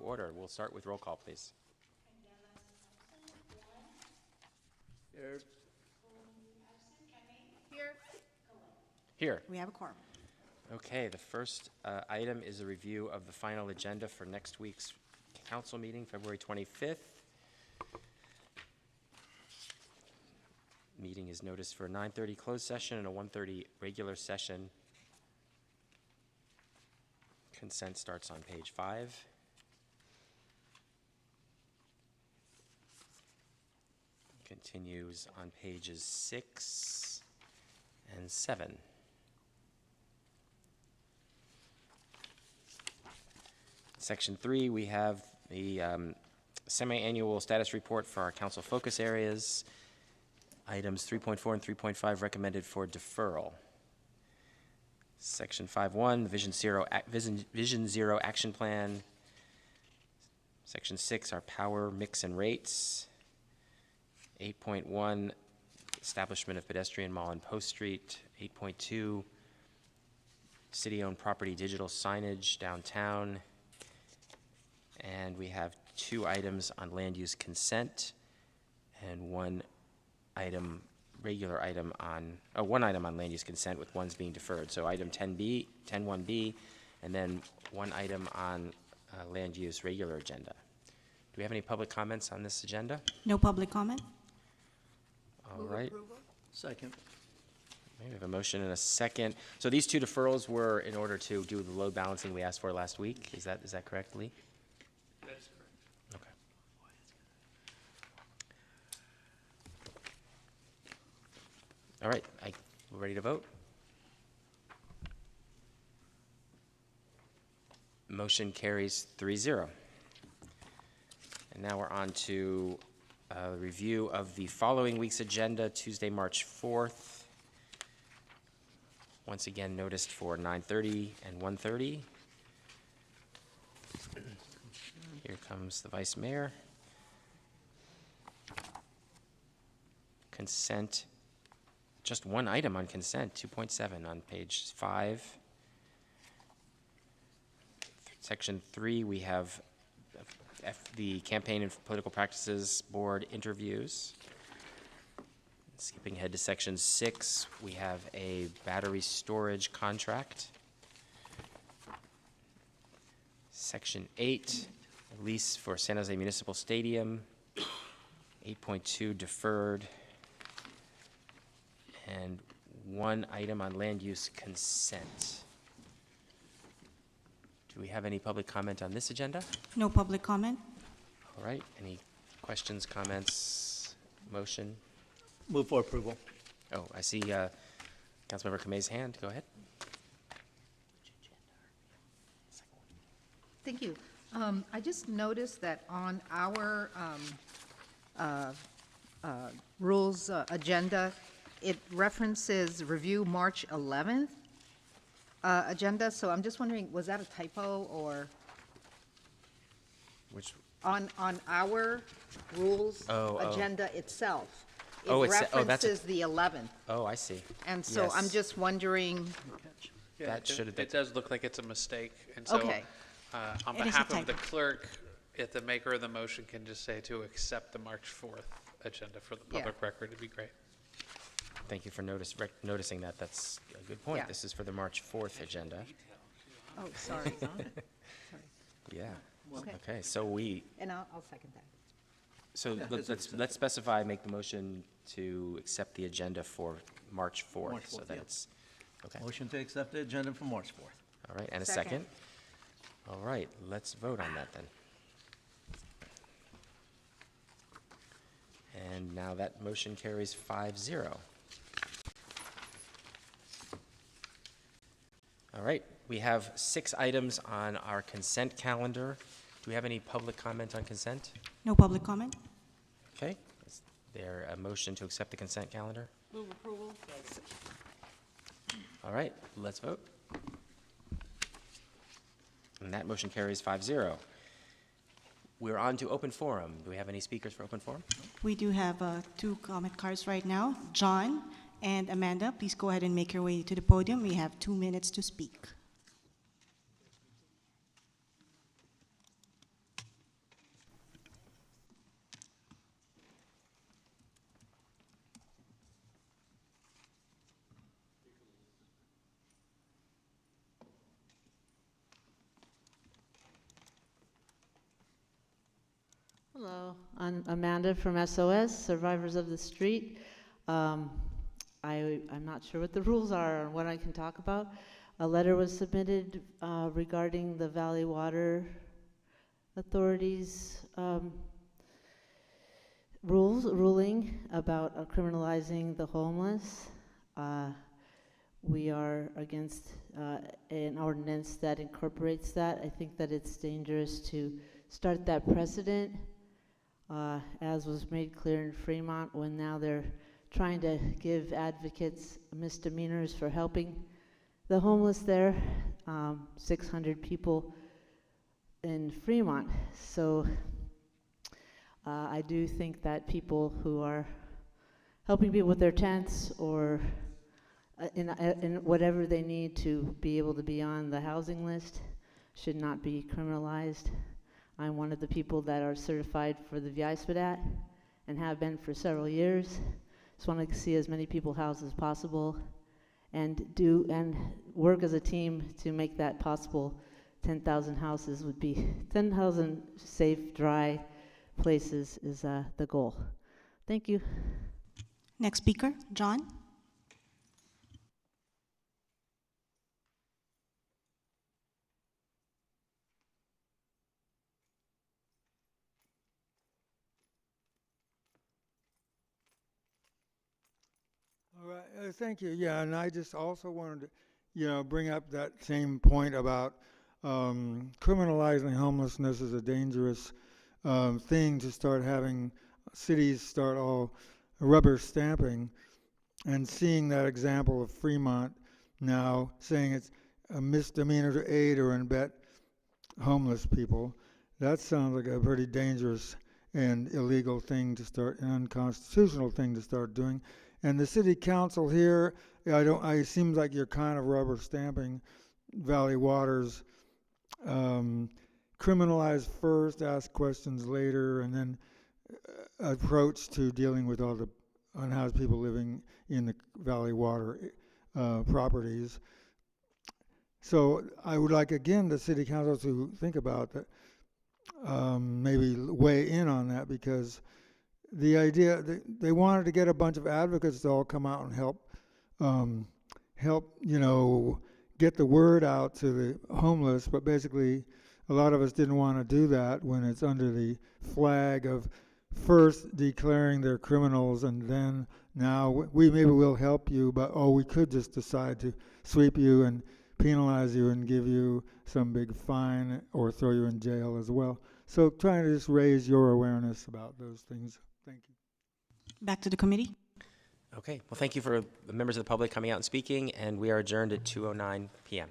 order. We'll start with roll call, please. Here. Here. Here. We have a quorum. Okay, the first item is a review of the final agenda for next week's council meeting, February 25th. Meeting is noticed for a 9:30 closed session and a 1:30 regular session. Consent starts on page 5. Continues on pages 6 and 7. Section 3, we have the semi-annual status report for our council focus areas. Items 3.4 and 3.5 recommended for deferral. Section 5.1, Vision Zero Action Plan. Section 6, our power mix and rates. 8.1, establishment of pedestrian mall on Post Street. 8.2, city-owned property digital signage downtown. And we have 2 items on land use consent and one item on land use consent, with one's being deferred. So item 10.1B, and then one item on land use regular agenda. Do we have any public comments on this agenda? No public comment. All right. Second. We have a motion and a second. So these 2 deferrals were in order to do the load balancing we asked for last week. Is that correct, Lee? That's correct. Okay. All right, we're ready to vote? Motion carries 3-0. And now we're on to a review of the following week's agenda, Tuesday, March 4th. Once again, noticed for 9:30 and 1:30. Here comes the Vice Mayor. Consent. Just one item on consent, 2.7 on page 5. Section 3, we have the Campaign and Political Practices Board interviews. Skipping ahead to section 6, we have a battery storage contract. Section 8, lease for San Jose Municipal Stadium. 8.2 deferred. And one item on land use consent. Do we have any public comment on this agenda? No public comment. All right, any questions, comments, motion? Move for approval. Oh, I see Councilmember Kamei's hand. Go ahead. Thank you. I just noticed that on our rules agenda, it references review March 11th agenda, so I'm just wondering, was that a typo, or Which? on our rules Oh. agenda itself? It Oh, that's references the 11th, Oh, I see. and so I'm Yes. just wondering, Yeah, That should have been. It does look like it's a mistake, and so, Okay. On It is a behalf of the typo. clerk, if the maker of the motion can just say to accept the March 4th agenda for the Yeah. public record, it'd be great. Thank you for noticing that. That's a good point. Yeah. This is for the March 4th agenda. oh, sorry. Yeah. Okay. Okay, so And I'll second that. so Yeah, let's specify, make the motion to accept the agenda for March 4th. March So 4th, that yeah. it's, okay. Motion to accept the agenda for March 4th. All right, and a Second. second? All right, let's vote on that then. And now that motion carries 5-0. All right, we have 6 items on our consent calendar. Do we have any public comment on consent? No public comment. Okay, is there a motion to accept the consent calendar? Move approval. All right, let's vote. And that motion carries 5-0. We're on to open forum. Do we have any speakers for open forum? We do have 2 comment cards right now. John and Amanda, please go ahead and make your way to the podium. We have 2 minutes to speak. Hello, I'm Amanda from SOS, Survivors of the Street. I'm not sure what the rules are on what I can talk about. A letter was submitted regarding the Valley Water Authority's ruling about criminalizing the homeless. We are against an ordinance that incorporates that. I think that it's dangerous to start that precedent, as was made clear in Fremont, when now they're trying to give advocates misdemeanors for helping the homeless there. 600 people in Fremont. So I do think that people who are helping people with their tents or in whatever they need to be able to be on the housing list should not be criminalized. I'm one of the people that are certified for the VISPADAT and have been for several years. Just want to see as many people housed as possible and work as a team to make that possible. 10,000 houses would be 10,000 safe, dry places is the goal. Thank you. Next speaker, John. All right, thank you. Yeah, and I just also wanted to, bring up that same point about criminalizing homelessness is a dangerous thing to start having cities start all rubber stamping, and seeing that example of Fremont now saying it's a misdemeanor to aid or abet homeless people. That sounds like a pretty dangerous and illegal thing to start, an unconstitutional thing to start doing. And the city council here, it seems like you're kind of rubber stamping Valley Water's criminalize first, ask questions later, and then approach to dealing with all the unhoused people living in the Valley Water properties. So I would like, again, the city council to think about that, maybe weigh in on that, because the idea they wanted to get a bunch of advocates to all come out and help get the word out to the homeless, but basically a lot of us didn't want to do that when it's under the flag of first declaring they're criminals and then now we maybe will help you, but we could just decide to sweep you and penalize you and give you some big fine or throw you in jail as well. So trying to just raise your awareness about those things. Thank you. Back to the committee. Okay, well, thank you for the members of the public coming out and speaking, and we are adjourned at 2:09 p.m.